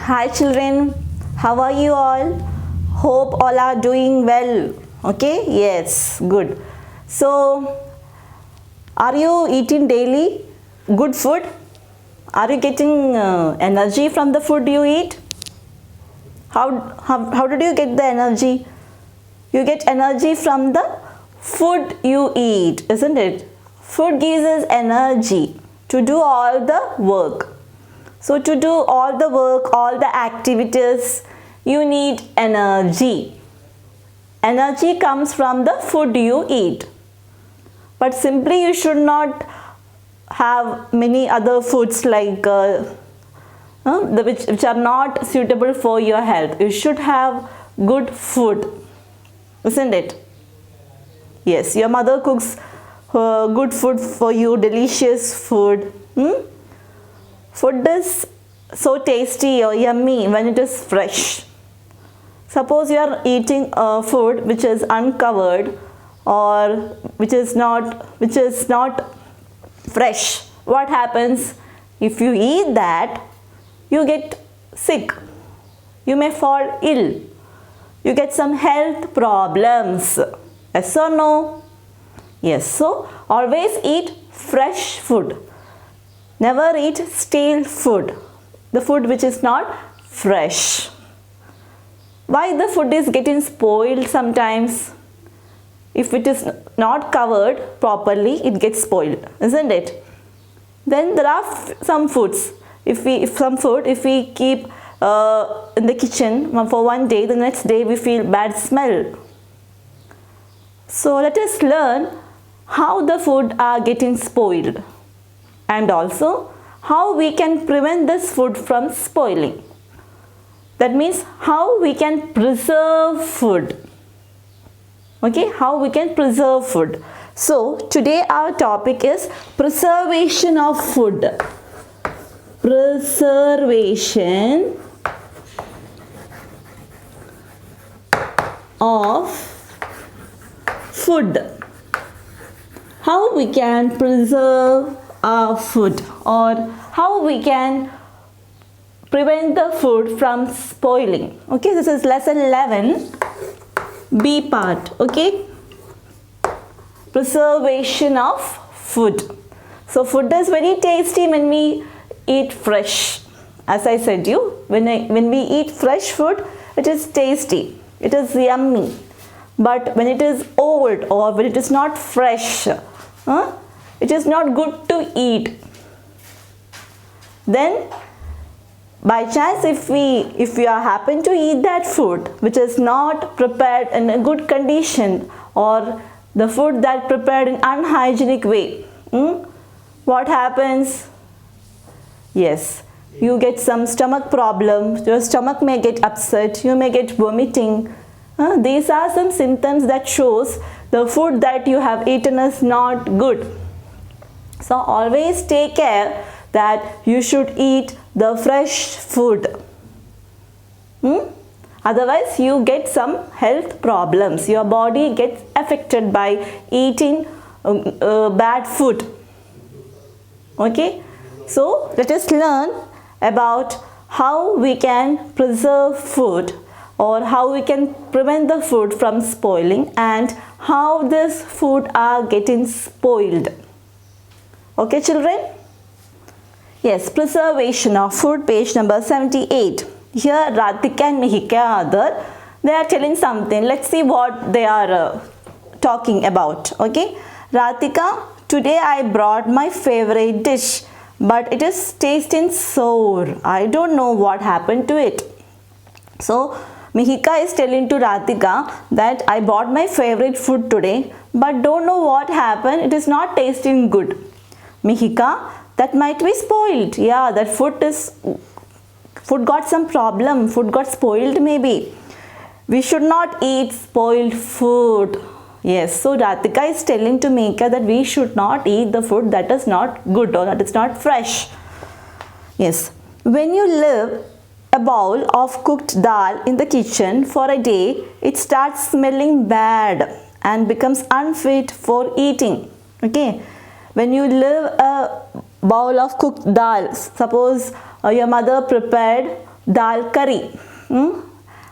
Hi children, how are you all? Hope all are doing well. Okay, yes, good. So, are you eating daily good food? Are you getting energy from the food you eat? How did you get the energy? You get energy from the food you eat, isn't it? Food gives us energy to do all the work. So to do all the work, all the activities, you need energy. Energy comes from the food you eat. But simply you should not have many other foods like which are not suitable for your health. You should have good food, isn't it? Yes, your mother cooks good food for you, delicious food. Food is so tasty or yummy when it is fresh. Suppose you are eating food which is uncovered or which is not fresh. What happens? If you eat that, you get sick. You may fall ill. You get some health problems. Yes or no? Yes. So always eat fresh food. Never eat stale food. The food which is not fresh. Why the food is getting spoiled sometimes? If it is not covered properly, it gets spoiled, isn't it? Then there are some foods. If we keep in the kitchen for one day, the next day we feel bad smell. So let us learn how the food are getting spoiled and also how we can prevent this food from spoiling. That means how we can preserve food. Okay, how we can preserve food. So today our topic is preservation of food. Preservation of food. How we can preserve our food or how we can prevent the food from spoiling. Okay, this is lesson 11, B part. Okay, preservation of food. So food is very tasty when we eat fresh. As I said you, when we eat fresh food, it is tasty, it is yummy. But when it is old or when it is not fresh, it is not good to eat. Then by chance if we are happen to eat that food which is not prepared in a good condition or the food that prepared in unhygienic way, what happens? Yes, you get some stomach problem, your stomach may get upset, you may get vomiting. These are some symptoms that shows the food that you have eaten is not good. So always take care that you should eat the fresh food. Otherwise you get some health problems. Your body gets affected by eating bad food. Okay, so let us learn about how we can preserve food or how we can prevent the food from spoiling and how this food are getting spoiled. Okay children? Yes, preservation of food, page number 78. Here Radhika and Mihika are there. They are telling something. Let's see what they are talking about. Okay, Radhika, today I brought my favorite dish, but it is tasting sour. I don't know what happened to it. So Mihika is telling to Radhika that I bought my favorite food today, but don't know what happened. It is not tasting good. Mihika, that might be spoiled. Yeah, that food got some problem. Food got spoiled maybe. We should not eat spoiled food. Yes, so Radhika is telling to Mihika that we should not eat the food that is not good or that is not fresh. Yes, when you leave a bowl of cooked dal in the kitchen for a day, it starts smelling bad and becomes unfit for eating. Okay, when you leave a bowl of cooked dal, suppose your mother prepared dal curry.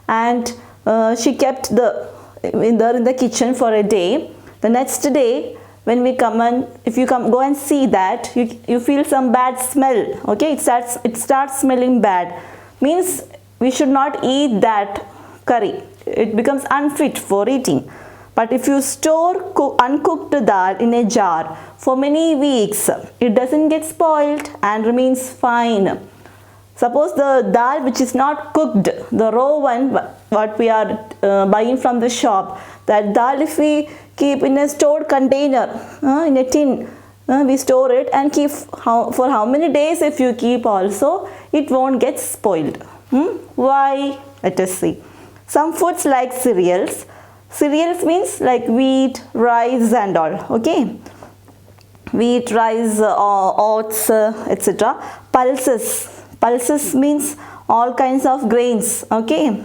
And she kept in the kitchen for a day. The next day, when we come and if you go and see that, you feel some bad smell. Okay, it starts smelling bad. Means we should not eat that curry. It becomes unfit for eating. But if you store uncooked dal in a jar for many weeks, it doesn't get spoiled and remains fine. Suppose the dal which is not cooked, the raw one, what we are buying from the shop, that dal if we keep in a stored container, in a tin, we store it and keep for how many days if you keep also, it won't get spoiled. Why? Let us see. Some foods like cereals. Cereals means like wheat, rice and all. Okay. Wheat, rice, oats, etc. Pulses. Pulses means all kinds of grains. Okay.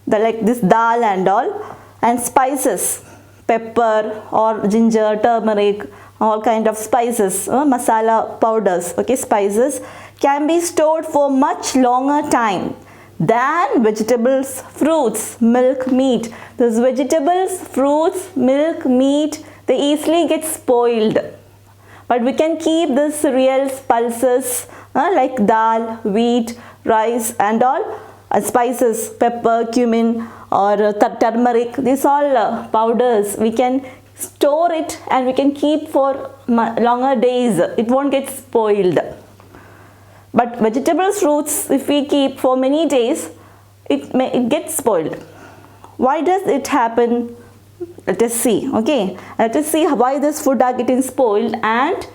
Like this dal and all. And spices. Pepper or ginger, turmeric, all kind of spices, masala powders. Okay. Spices can be stored for much longer time than vegetables, fruits, milk, meat. Those vegetables, fruits, milk, meat, they easily get spoiled. But we can keep the cereals, pulses like dal, wheat, rice and all, spices, pepper, cumin or turmeric. These all powders. We can store it and we can keep for longer days. It won't get spoiled. But vegetables, fruits, if we keep for many days, it gets spoiled. Why does it happen? Let us see. Okay, let us see why this food are getting spoiled and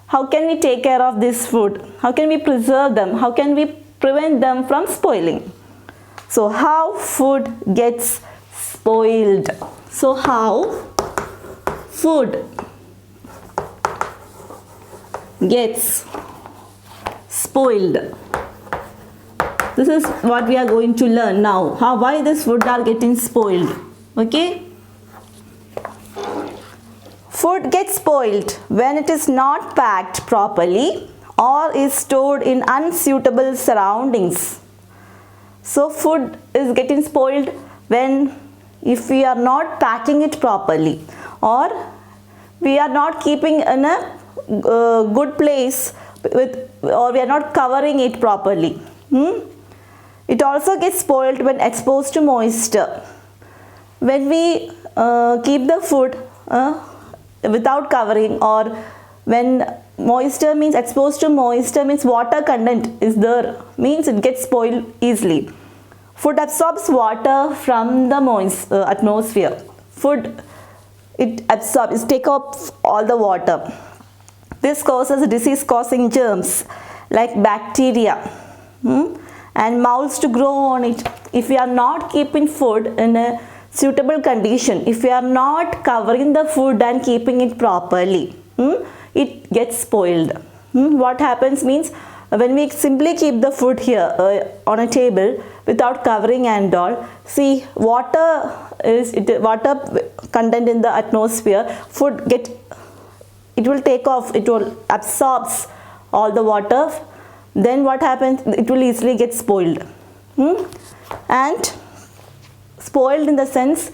how can we take care of this food? How can we preserve them? How can we prevent them from spoiling? So how food gets spoiled? So how food gets spoiled. This is what we are going to learn now. Why this food are getting spoiled. Okay. Food gets spoiled when it is not packed properly or is stored in unsuitable surroundings. So food is getting spoiled if we are not packing it properly or we are not keeping in a good place or we are not covering it properly. It also gets spoiled when exposed to moisture. When we keep the food without covering or when moisture means exposed to moisture means water content is there, means it gets spoiled easily. Food absorbs water from the atmosphere. Food, it absorbs, it takes up all the water. This causes disease-causing germs like bacteria and molds to grow on it. If we are not keeping food in a suitable condition, if we are not covering the food and keeping it properly, it gets spoiled. What happens means when we simply keep the food here on a table without covering and all, see water content in the atmosphere, it will take off, it will absorbs all the water. Then what happens? It will easily get spoiled. And spoiled in the sense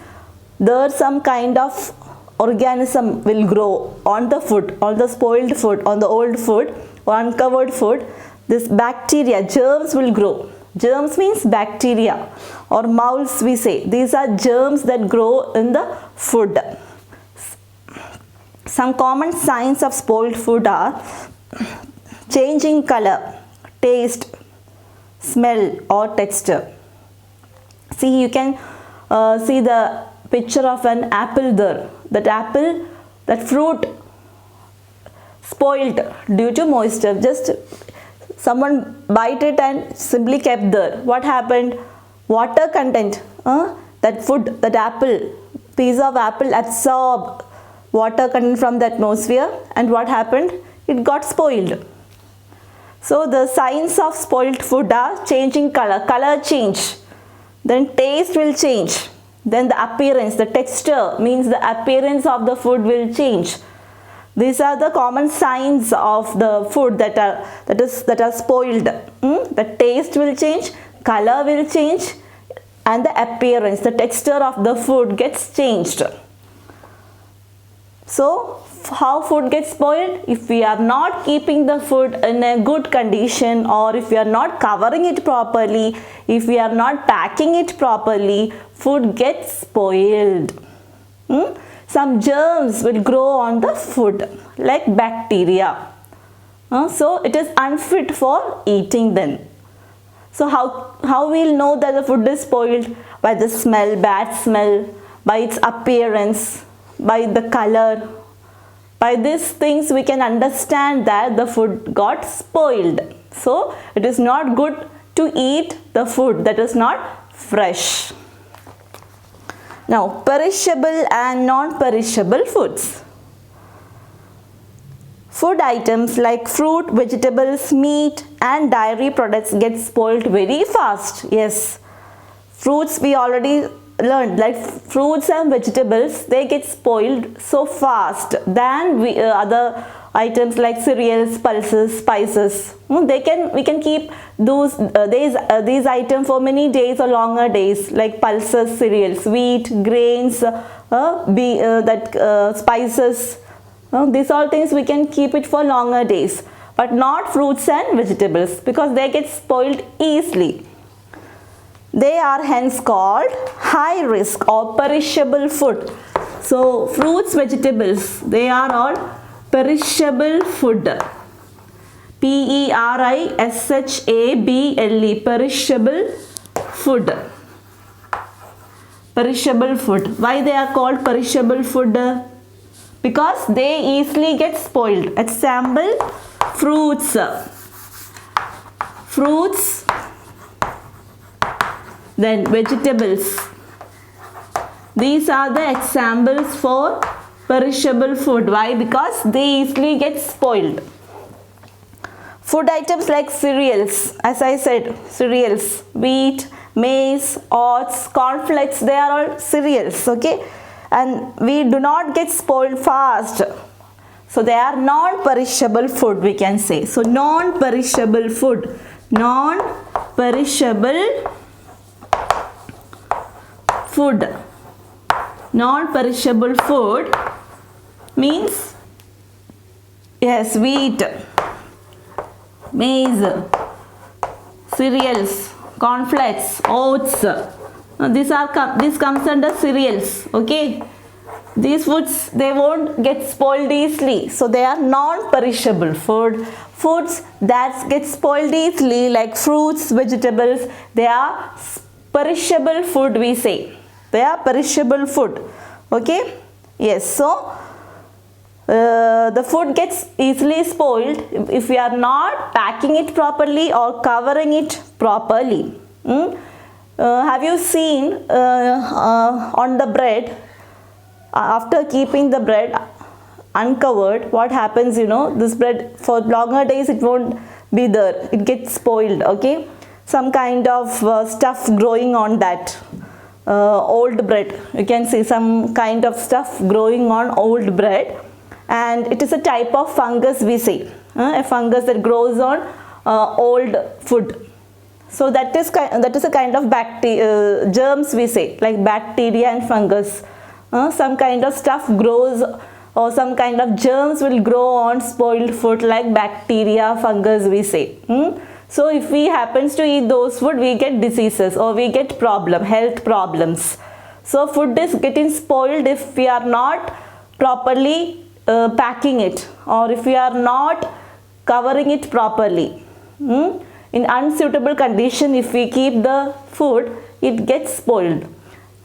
there's some kind of organism will grow on the food, on the spoiled food, on the old food or uncovered food. This bacteria, germs will grow. Germs means bacteria or molds we say. These are germs that grow in the food. Some common signs of spoiled food are changing color, taste, smell or texture. See, you can see the picture of an apple there. That fruit spoiled due to moisture. Just someone bite it and simply kept there. What happened? Water content, that piece of apple absorbed water content from the atmosphere, and what happened? It got spoiled. So the signs of spoiled food are changing color change, then taste will change, then the appearance, the texture means the appearance of the food will change. These are the common signs of the food that are spoiled. The taste will change, color will change and the appearance, the texture of the food gets changed. So how food gets spoiled? If we are not keeping the food in a good condition, or if we are not covering it properly, if we are not packing it properly, food gets spoiled. Some germs will grow on the food like bacteria. So it is unfit for eating then. So how we'll know that the food is spoiled? By the smell, bad smell, by its appearance, by the color. By these things we can understand that the food got spoiled. So it is not good to eat the food that is not fresh. Now, perishable and non-perishable foods. Food items like fruit, vegetables, meat and dairy products get spoiled very fast. Yes, fruits we already learned, like fruits and vegetables, they get spoiled so fast than other items like cereals, pulses, spices. We can keep these items for many days or longer days, like pulses, cereals, wheat, grains, spices. These all things we can keep it for longer days, but not fruits and vegetables because they get spoiled easily. They are hence called high risk or perishable food. So fruits, vegetables, they are all perishable food. Perishable, perishable food. Perishable food. Why they are called perishable food? Because they easily get spoiled. Example, fruits. Fruits. Then vegetables. These are the examples for perishable food. Why? Because they easily get spoiled. Food items like cereals, as I said, cereals, wheat, maize, oats, cornflakes, they are all cereals, okay? And we do not get spoiled fast. So they are non-perishable food, we can say. So non-perishable food. Non-perishable food. Non-perishable food means, yes, wheat, maize, cereals, cornflakes, oats. This comes under cereals, okay? These foods, they won't get spoiled easily. So they are non-perishable food. Foods that get spoiled easily like fruits, vegetables, they are perishable food, we say. They are perishable food, okay? Yes, so the food gets easily spoiled if we are not packing it properly or covering it properly. Have you seen on the bread, after keeping the bread uncovered, what happens, this bread for longer days it won't be there, it gets spoiled, okay? Some kind of stuff growing on that old bread. You can see some kind of stuff growing on old bread, and it is a type of fungus, we say, a fungus that grows on old food. So that is a kind of germs, we say, like bacteria and fungus. Some kind of stuff grows, or some kind of germs will grow on spoiled food like bacteria, fungus, we say. So if we happens to eat those food, we get diseases or we get health problems. So food is getting spoiled if we are not properly packing it, or if we are not covering it properly. In unsuitable condition, if we keep the food, it gets spoiled.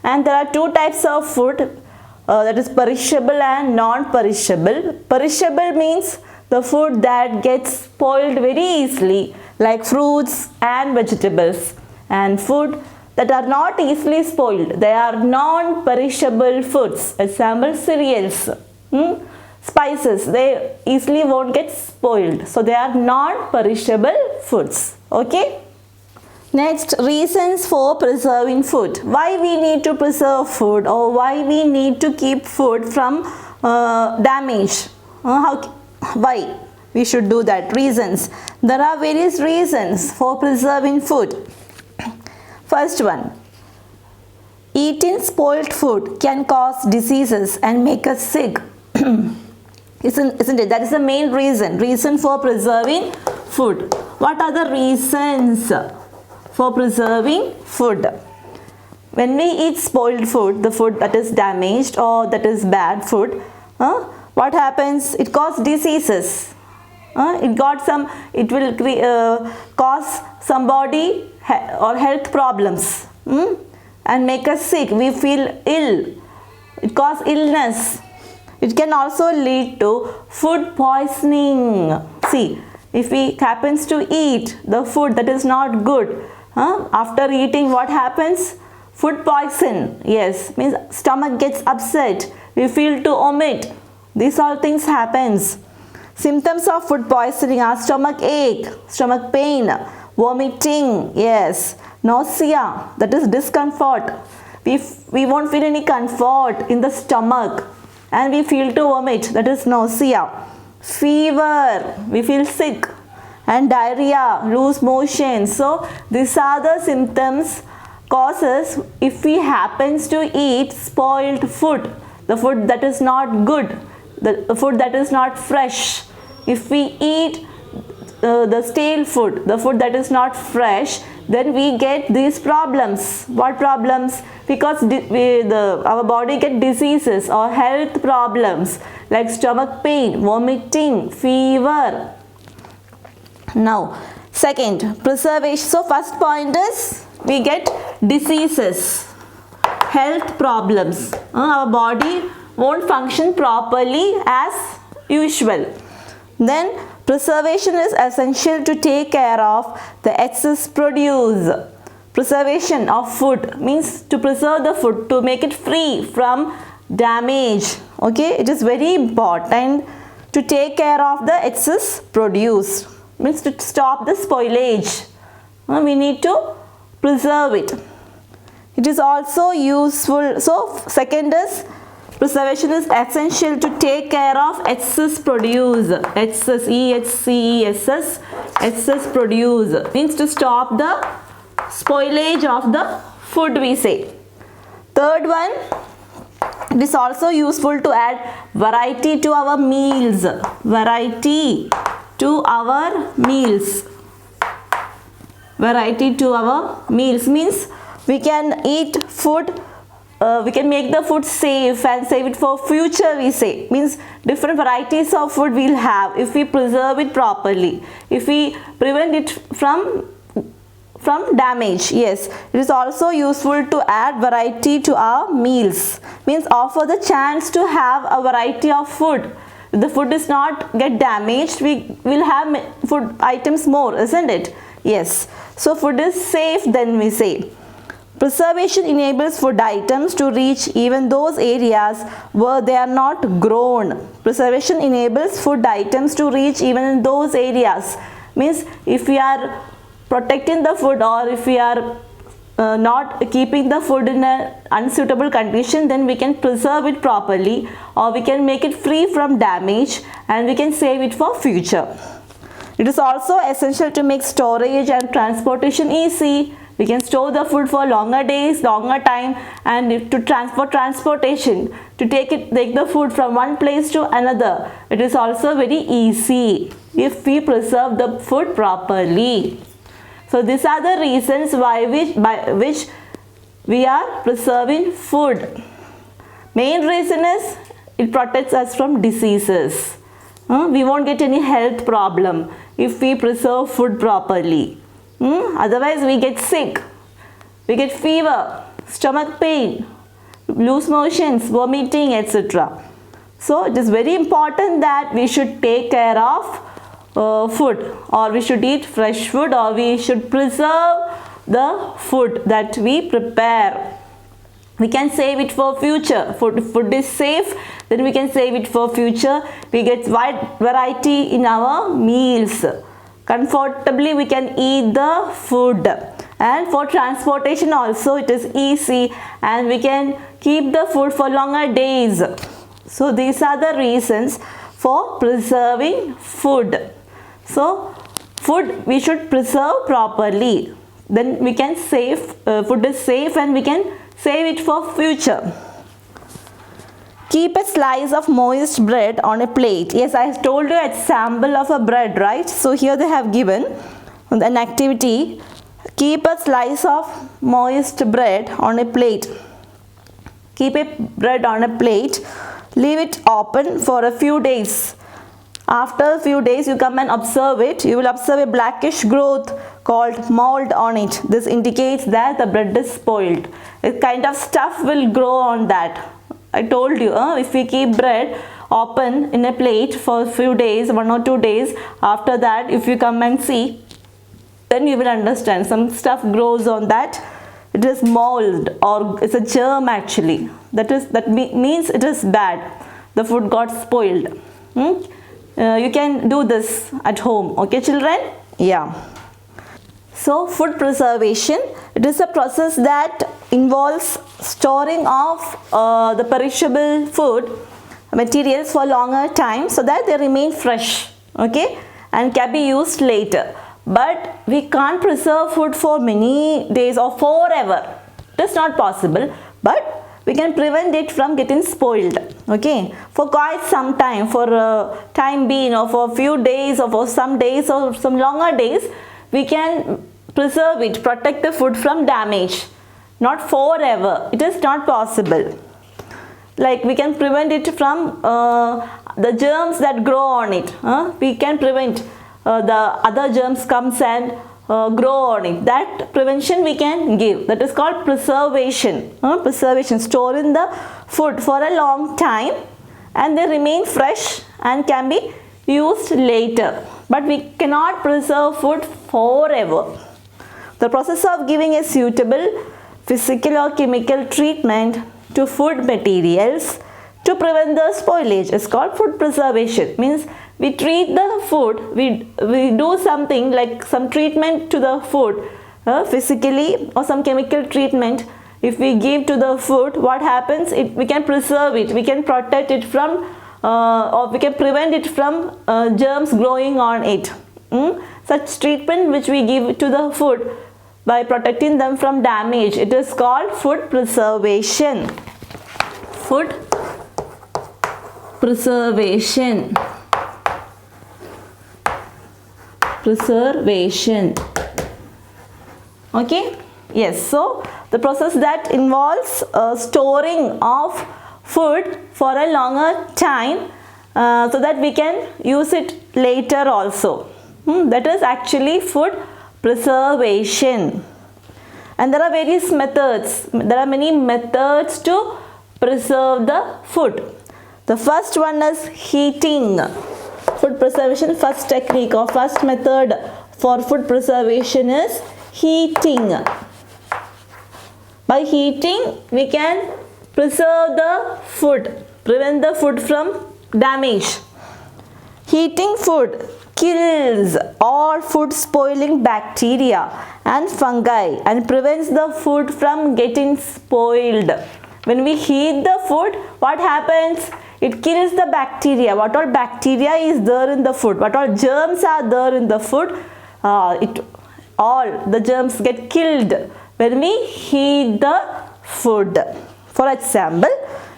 And there are two types of food, that is perishable and non-perishable. Perishable means the food that gets spoiled very easily, like fruits and vegetables. And food that are not easily spoiled, they are non-perishable foods. Example, cereals, spices, they easily won't get spoiled. So they are non-perishable foods. Okay. Next, reasons for preserving food. Why we need to preserve food, or why we need to keep food from damage. Why we should do that? Reasons. There are various reasons for preserving food. First one, eating spoiled food can cause diseases and make us sick. Isn't it? That is the main reason for preserving food. What are the reasons for preserving food? When we eat spoiled food, the food that is damaged or that is bad food, what happens? It causes diseases. It will cause some body or health problems and make us sick. We feel ill. It causes illness. It can also lead to food poisoning. See, if we happens to eat the food that is not good, after eating what happens? Food poison. Yes, means stomach gets upset. We feel to vomit. These all things happens. Symptoms of food poisoning are stomach ache, stomach pain, vomiting, yes, nausea, that is discomfort. We won't feel any comfort in the stomach and we feel to vomit, that is nausea. Fever, we feel sick, and diarrhea, loose motion. So these are the symptoms causes if we happens to eat spoiled food, the food that is not good, the food that is not fresh. If we eat the stale food, the food that is not fresh, then we get these problems. What problems? Because our body get diseases or health problems like stomach pain, vomiting, fever. Now, second, preservation. So first point is we get diseases, health problems. Our body won't function properly as usual. Then preservation is essential to take care of the excess produce. Preservation of food means to preserve the food, to make it free from damage. Okay, it is very important to take care of the excess produce. Means to stop the spoilage. We need to preserve it. It is also useful. So second is preservation is essential to take care of excess produce. Excess, EHCESS, excess produce means to stop the spoilage of the food, we say. Third one, it is also useful to add variety to our meals. Variety to our meals. Variety to our meals means we can eat food. We can make the food safe and save it for future, we say. Means different varieties of food we'll have if we preserve it properly. If we prevent it from damage. Yes, it is also useful to add variety to our meals. Means offer the chance to have a variety of food. If the food is not get damaged, we will have food items more, isn't it? Yes. So food is safe, then we say. Preservation enables food items to reach even those areas where they are not grown. Preservation enables food items to reach even in those areas. Means if we are protecting the food or if we are not keeping the food in an unsuitable condition, then we can preserve it properly or we can make it free from damage and we can save it for future. It is also essential to make storage and transportation easy. We can store the food for longer days, longer time, and to transportation, to take the food from one place to another. It is also very easy if we preserve the food properly. So these are the reasons by which we are preserving food. Main reason is it protects us from diseases. We won't get any health problem if we preserve food properly. Otherwise we get sick, we get fever, stomach pain, loose motions, vomiting, etc. So it is very important that we should take care of food, or we should eat fresh food, or we should preserve the food that we prepare. We can save it for future. Food is safe, then we can save it for future. We get wide variety in our meals. Comfortably we can eat the food, and for transportation also it is easy and we can keep the food for longer days. So these are the reasons for preserving food. So food we should preserve properly. then we can save, food is safe and we can save it for future. Keep a slice of moist bread on a plate. Yes, I told you example of a bread, right? So here they have given an activity. Keep a slice of moist bread on a plate. Keep a bread on a plate. Leave it open for a few days. After a few days, you come and observe it. You will observe a blackish growth called mold on it. This indicates that the bread is spoiled. A kind of stuff will grow on that. I told you, if we keep bread open in a plate for a few days, 1 or 2 days, after that, if you come and see, then you will understand some stuff grows on that. It is mold or it's a germ actually. That means it is bad. The food got spoiled. You can do this at home, okay children? Yeah. So food preservation, it is a process that involves storing of the perishable food materials for longer time so that they remain fresh, okay, and can be used later. But we can't preserve food for many days or forever. It is not possible, but we can prevent it from getting spoiled, okay, for quite some time, for time being, or for a few days, or for some days, or some longer days. We can preserve it, protect the food from damage. Not forever, it is not possible. Like we can prevent it from the germs that grow on it. We can prevent the other germs comes and grow on it. That prevention we can give. That is called preservation. Preservation, storing the food for a long time and they remain fresh and can be used later. But we cannot preserve food forever. The process of giving a suitable physical or chemical treatment to food materials to prevent the spoilage is called food preservation. Means we treat the food, we do something like some treatment to the food physically or some chemical treatment. If we give to the food, what happens? We can preserve it, we can protect it from or we can prevent it from germs growing on it. Such treatment which we give to the food by protecting them from damage, it is called food preservation. Food preservation. Preservation. Okay? Yes, so the process that involves storing of food for a longer time so that we can use it later also. That is actually food preservation. And there are various methods. There are many methods to preserve the food. The first one is heating. Food preservation, first technique or first method for food preservation is heating. By heating, we can preserve the food, prevent the food from damage. Heating food kills all food spoiling bacteria and fungi and prevents the food from getting spoiled. When we heat the food, what happens? It kills the bacteria. What all bacteria is there in the food, what all germs are there in the food, all the germs get killed when we heat the food. For example,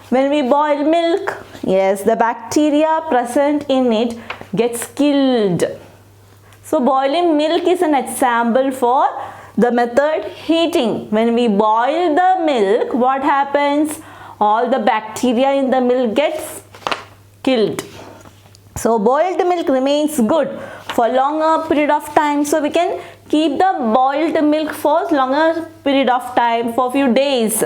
when we boil milk, yes, the bacteria present in it gets killed. So boiling milk is an example for the method heating. When we boil the milk, what happens? All the bacteria in the milk gets killed. So boiled milk remains good for longer period of time. So we can keep the boiled milk for longer period of time, for few days,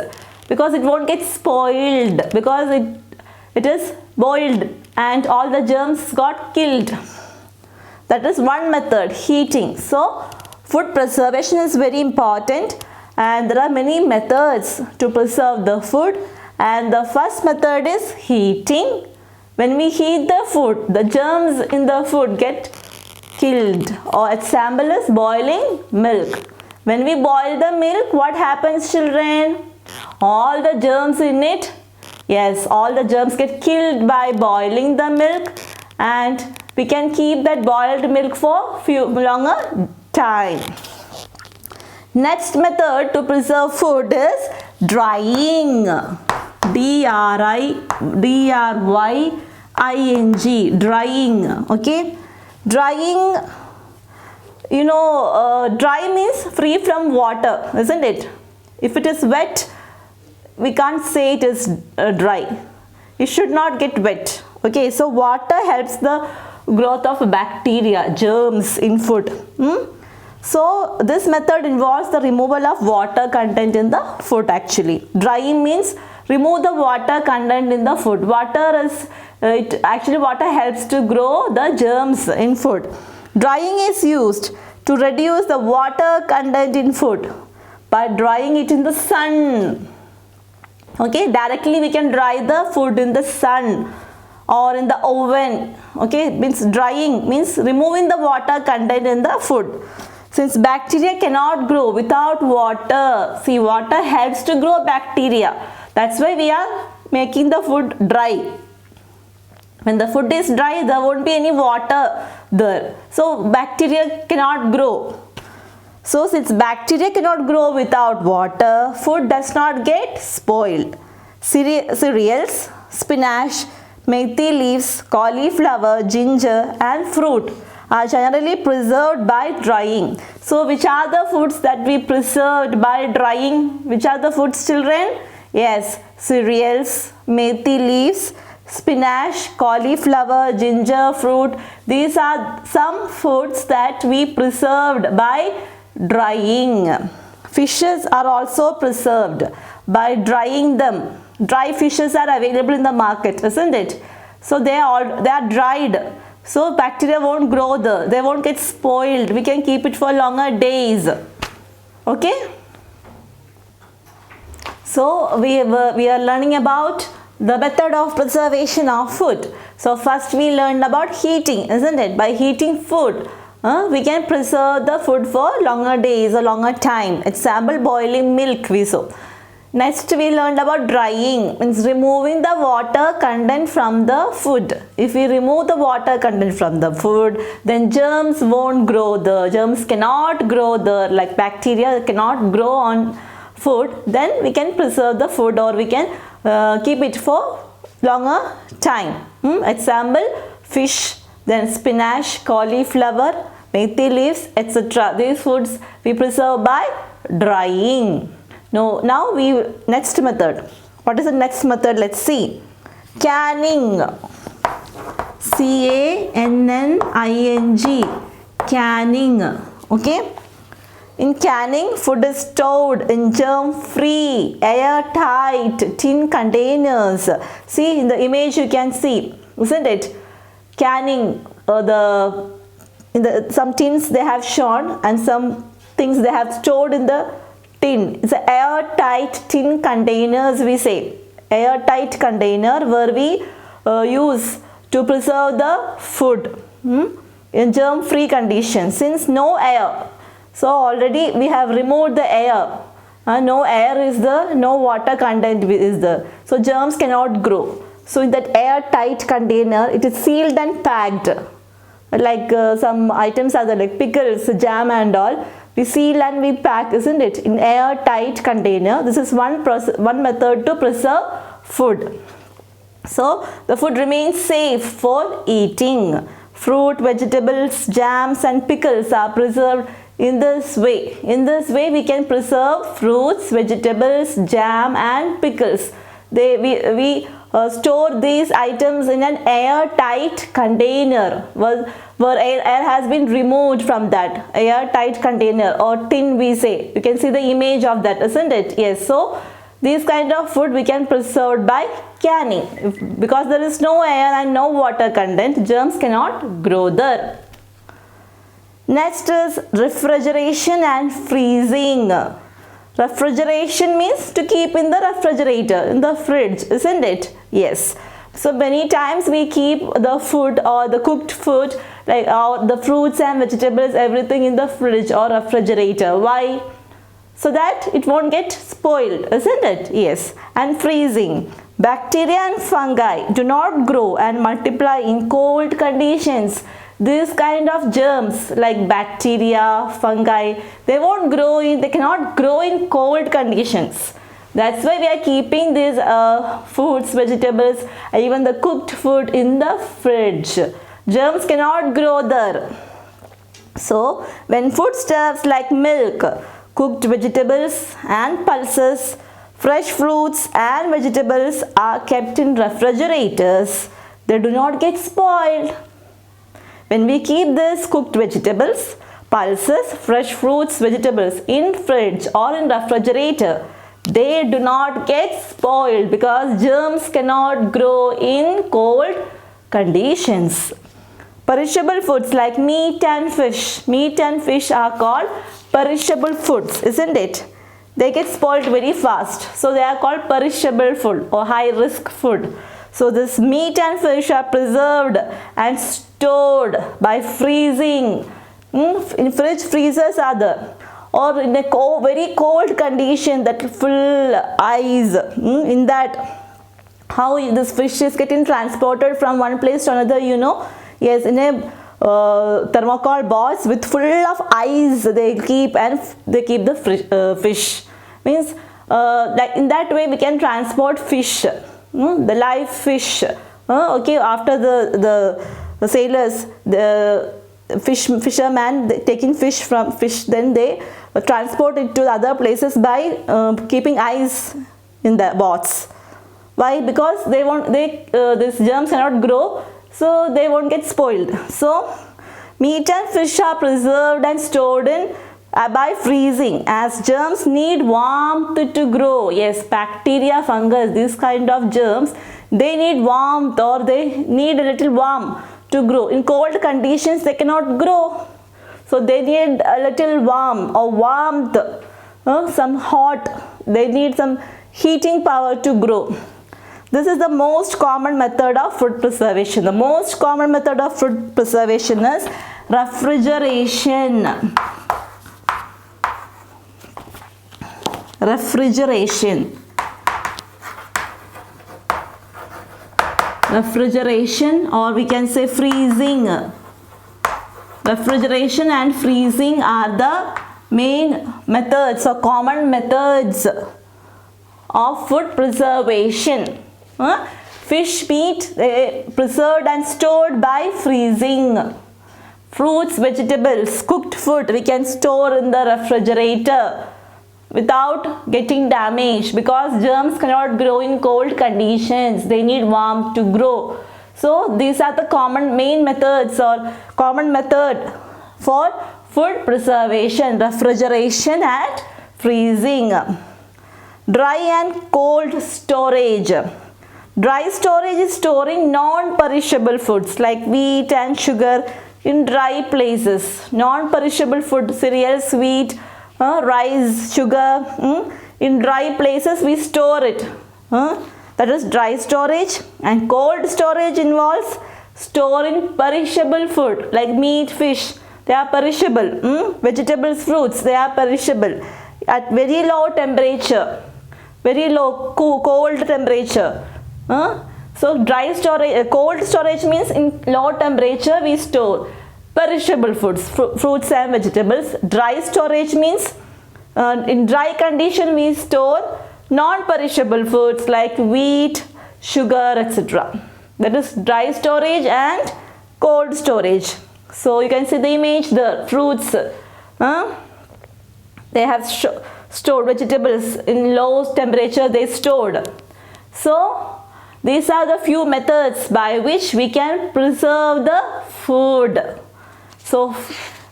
because it won't get spoiled, because it is boiled and all the germs got killed. That is one method, heating. So food preservation is very important and there are many methods to preserve the food. And the first method is heating. When we heat the food, the germs in the food get killed. Or example is boiling milk. When we boil the milk, what happens, children? All the germs in it, yes, all the germs get killed by boiling the milk, and we can keep that boiled milk for few longer time. Next method to preserve food is drying. D-R-Y-I-N-G, drying. Okay, drying, dry means free from water, isn't it? If it is wet, we can't say it is dry. It should not get wet. Okay, so water helps the growth of bacteria, germs in food. So this method involves the removal of water content in the food actually. Drying means remove the water content in the food. Water helps to grow the germs in food. Drying is used to reduce the water content in food by drying it in the sun. Okay, directly we can dry the food in the sun or in the oven. Okay, means drying means removing the water content in the food. Since bacteria cannot grow without water, see, water helps to grow bacteria. That's why we are making the food dry. When the food is dry, there won't be any water there. So bacteria cannot grow. So since bacteria cannot grow without water, food does not get spoiled. Cereals, spinach, methi leaves, cauliflower, ginger and fruit are generally preserved by drying. So which are the foods that we preserved by drying? Which are the foods, children? Yes, cereals, methi leaves, spinach, cauliflower, ginger, fruit. These are some foods that we preserved by drying. Fishes are also preserved by drying them. Dry fishes are available in the market, isn't it? So they are dried. So bacteria won't grow there. They won't get spoiled. We can keep it for longer days. Okay? So we are learning about the method of preservation of food. So first we learned about heating, isn't it? By heating food, we can preserve the food for longer days or longer time. Example, boiling milk we saw. Next we learned about drying, means removing the water content from the food. If we remove the water content from the food, then germs won't grow there. Germs cannot grow there, like bacteria cannot grow on food. Then we can preserve the food or we can keep it for longer time. Example, fish, then spinach, cauliflower, methi leaves, etc. These foods we preserve by drying. Now next method. What is the next method? Let's see. Canning. C-A-N-N-I-G. Canning. Okay. In canning, food is stored in germ-free, airtight tin containers. See, in the image you can see, isn't it? Canning. Some tins they have shown and some things they have stored in the tin. It's an airtight tin containers we say. Airtight container where we use to preserve the food in germ-free conditions. Since no air, so already we have removed the air. No air is there, no water content is there. So germs cannot grow. So in that airtight container, it is sealed and packed. Like some items are there, like pickles, jam and all. We seal and we pack, isn't it? In airtight container. This is one method to preserve food. So the food remains safe for eating. Fruit, vegetables, jams and pickles are preserved in this way. In this way we can preserve fruits, vegetables, jam and pickles. We store these items in an airtight container where air has been removed from that airtight container or tin we say. You can see the image of that, isn't it? Yes. So this kind of food we can preserve by canning. Because there is no air and no water content, germs cannot grow there. Next is refrigeration and freezing. Refrigeration means to keep in the refrigerator, in the fridge, isn't it? Yes. So many times we keep the food or the cooked food, like the fruits and vegetables, everything in the fridge or refrigerator. Why? So that it won't get spoiled, isn't it? Yes. And freezing. Bacteria and fungi do not grow and multiply in cold conditions. these kind of germs like bacteria, fungi, they cannot grow in cold conditions. That's why we are keeping these foods, vegetables, even the cooked food in the fridge. Germs cannot grow there. So when foodstuffs like milk, cooked vegetables and pulses, fresh fruits and vegetables are kept in refrigerators, they do not get spoiled. When we keep these cooked vegetables, pulses, fresh fruits, vegetables in fridge or in refrigerator, they do not get spoiled because germs cannot grow in cold conditions. Perishable foods like meat and fish are called perishable foods, isn't it? They get spoiled very fast, so they are called perishable food or high risk food. So this meat and fish are preserved and stored by freezing. In fridge, freezers are there, or in a very cold condition that full ice. In that, how this fish is getting transported from one place to another, you know? Yes, in a thermocol box with full of ice they keep the fish. Means like in that way we can transport fish, the live fish. Okay, after the sailors, the fishermen taking fish from fish, then they transport it to the other places by keeping ice in the box. Why? Because these germs cannot grow, so they won't get spoiled. So meat and fish are preserved and stored in by freezing, as germs need warmth to grow. Yes, bacteria, fungus, these kind of germs, they need warmth, or they need a little warmth to grow. In cold conditions they cannot grow, so they need a little warmth, some hot, they need some heating power to grow. This is the most common method of food preservation. The most common method of food preservation is refrigeration. Refrigeration, or we can say freezing. Refrigeration and freezing are the main methods or common methods of food preservation. Fish, meat, preserved and stored by freezing. Fruits, vegetables, cooked food we can store in the refrigerator without getting damaged, because germs cannot grow in cold conditions. They need warmth to grow. So these are the main methods or common method for food preservation: refrigeration and freezing. Dry and cold storage. Dry storage is storing non-perishable foods like wheat and sugar in dry places. Non-perishable food, cereals, wheat, rice, sugar, in dry places we store it. That is dry storage. And cold storage involves storing perishable food like meat, fish, they are perishable. Vegetables, fruits, they are perishable at very low temperature, very low cold temperature. So dry storage, cold storage means in low temperature we store perishable foods, fruits and vegetables. Dry storage means in dry condition we store non-perishable foods like wheat, sugar, etc. That is dry storage and cold storage. So you can see the image, the fruits, they have stored vegetables in low temperature, they stored. So these are the few methods by which we can preserve the food. So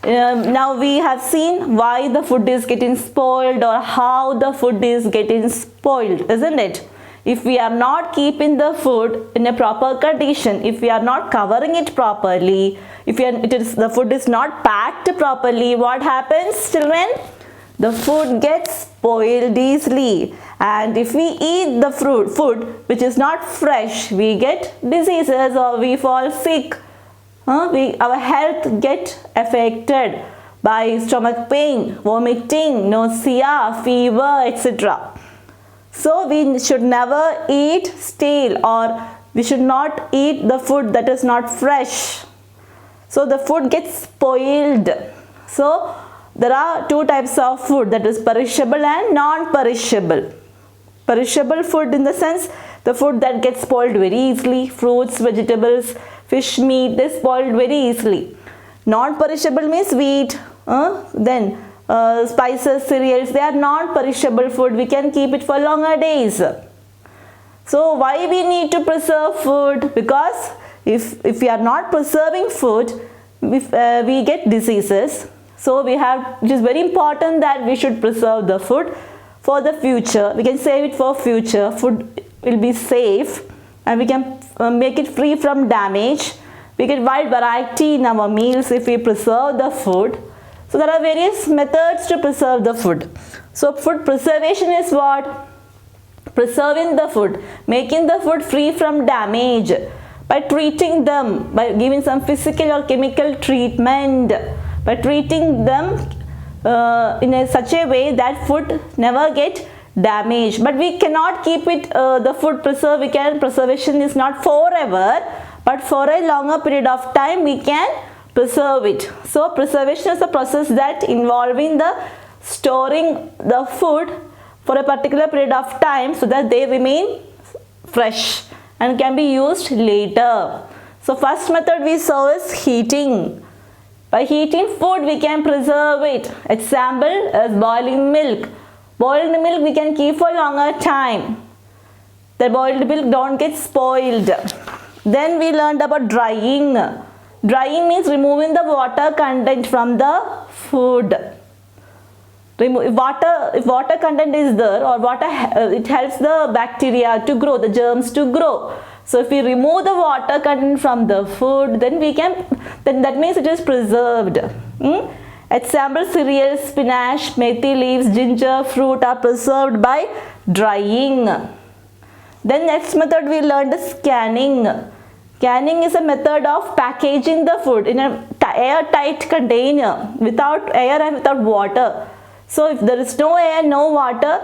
now we have seen why the food is getting spoiled or how the food is getting spoiled, isn't it? If we are not keeping the food in a proper condition, if we are not covering it properly, if the food is not packed properly, what happens, children? The food gets spoiled easily, and if we eat the food which is not fresh, we get diseases or we fall sick. Our health get affected by stomach pain, vomiting, nausea, fever, etc. So we should never eat stale, or we should not eat the food that is not fresh. So the food gets spoiled. So there are two types of food, that is perishable and non-perishable. Perishable food in the sense the food that gets spoiled very easily, fruits, vegetables, fish, meat, they spoiled very easily. Non-perishable means wheat, then spices, cereals, they are non-perishable food. We can keep it for longer days. So why we need to preserve food? Because if we are not preserving food, we get diseases. So it is very important that we should preserve the food for the future. We can save it for future. Food will be safe and we can make it free from damage. We get wide variety in our meals if we preserve the food. So there are various methods to preserve the food. So food preservation is what? Preserving the food, making the food free from damage by treating them, by giving some physical or chemical treatment, by treating them in such a way that food never get damaged. But we cannot keep it, the food preserved. Preservation is not forever, but for a longer period of time we can preserve it. So preservation is a process that involving the storing the food for a particular period of time so that they remain fresh and can be used later. So first method we saw is heating. By heating food we can preserve it. Example is boiling milk. Boiled milk we can keep for longer time. The boiled milk don't get spoiled. Then we learned about drying. Drying means removing the water content from the food. If water content is there, or water, it helps the bacteria to grow, the germs to grow. So if we remove the water content from the food, then that means it is preserved. Example, cereals, spinach, methi leaves, ginger, fruit are preserved by drying. Then next method we learned is canning. Canning is a method of packaging the food in an airtight container without air and without water. So if there is no air, no water,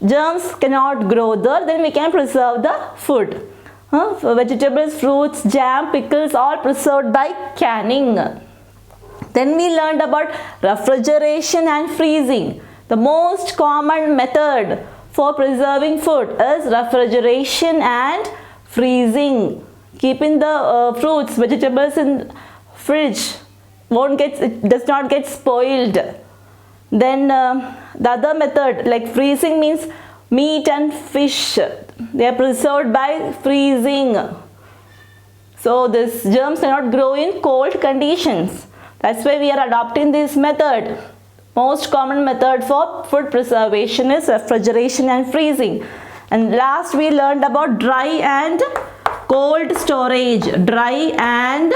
germs cannot grow there, then we can preserve the food. Vegetables, fruits, jam, pickles, all preserved by canning. Then we learned about refrigeration and freezing. The most common method for preserving food is refrigeration and freezing. Keeping the fruits, vegetables in fridge it does not get spoiled. Then the other method, like freezing, means meat and fish, they are preserved by freezing. So these germs cannot grow in cold conditions. That's why we are adopting this method. Most common method for food preservation is refrigeration and freezing. And last we learned about dry and cold storage. Dry and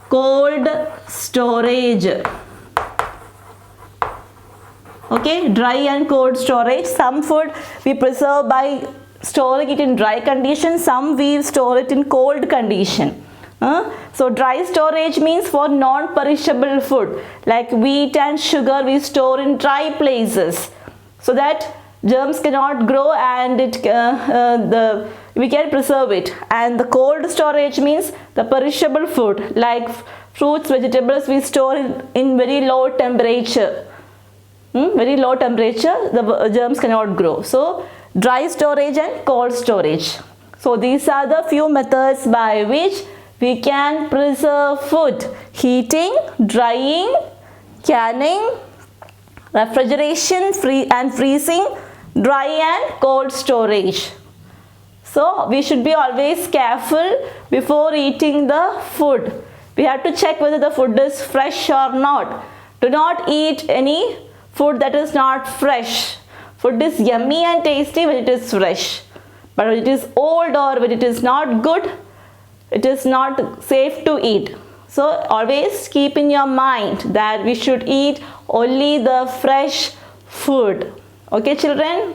cold storage. Okay, dry and cold storage. Some food we preserve by storing it in dry condition, some we store it in cold condition. So dry storage means for non-perishable food like wheat and sugar we store in dry places so that germs cannot grow and we can preserve it. And the cold storage means the perishable food like fruits, vegetables we store in very low temperature. Very low temperature, the germs cannot grow. So dry storage and cold storage. So these are the few methods by which we can preserve food: heating, drying, canning, refrigeration and freezing, dry and cold storage. So we should be always careful before eating the food. We have to check whether the food is fresh or not. Do not eat any food that is not fresh. Food is yummy and tasty when it is fresh. But when it is old or when it is not good, it is not safe to eat. So always keep in your mind that we should eat only the fresh food. Okay, children?